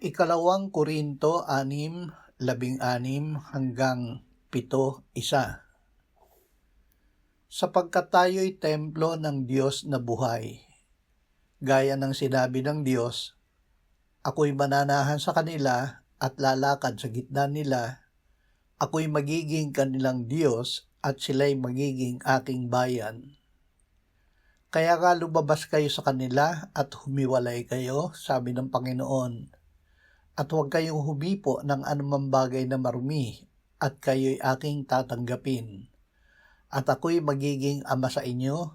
Ikalawang Korinto 6:16-7:1. Sapagkat tayo'y templo ng Diyos na buhay. Gaya ng sinabi ng Diyos, ako'y mananahan sa kanila at lalakad sa gitna nila. Ako'y magiging kanilang Diyos at sila'y magiging aking bayan. Kaya nga lumabas kayo sa kanila at humiwalay kayo, sabi ng Panginoon. At huwag kayong humipo ng anumang bagay na marumi, at kayo'y aking tatanggapin. At ako'y magiging ama sa inyo,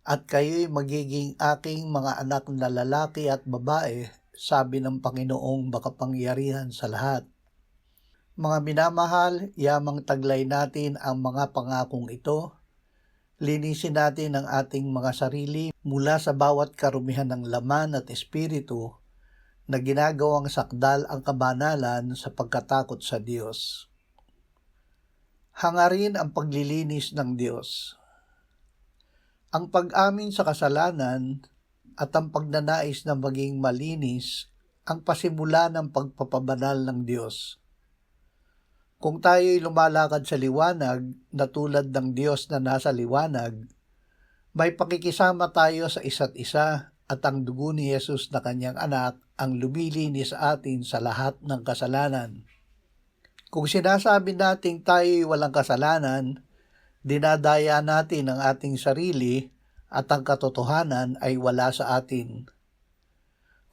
at kayo'y magiging aking mga anak na lalaki at babae, sabi ng Panginoong makapangyarihan sa lahat. Mga minamahal, yamang taglay natin ang mga pangakong ito. Linisin natin ang ating mga sarili mula sa bawat karumihan ng laman at espiritu na ginagawang sakdal ang kabanalan sa pagkatakot sa Diyos. Hangarin ang paglilinis ng Diyos. Ang pag-amin sa kasalanan at ang pagnanais na maging malinis ang pasimula ng pagpapabanal ng Diyos. Kung tayo'y lumalakad sa liwanag na tulad ng Diyos na nasa liwanag, may pakikisama tayo sa isa't isa at ang dugo ni Jesus na kanyang anak ang lumilinis sa atin sa lahat ng kasalanan. Kung sinasabi nating tayo'y walang kasalanan, dinadaya natin ang ating sarili at ang katotohanan ay wala sa atin.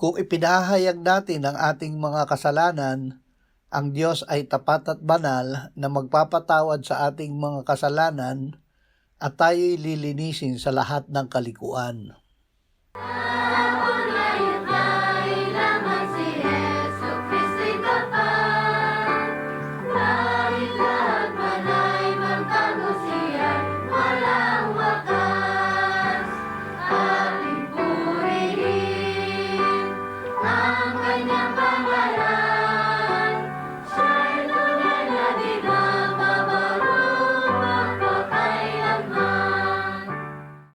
Kung ipinahayag natin ang ating mga kasalanan, ang Diyos ay tapat at banal na magpapatawad sa ating mga kasalanan at tayo'y lilinisin sa lahat ng kalikuan.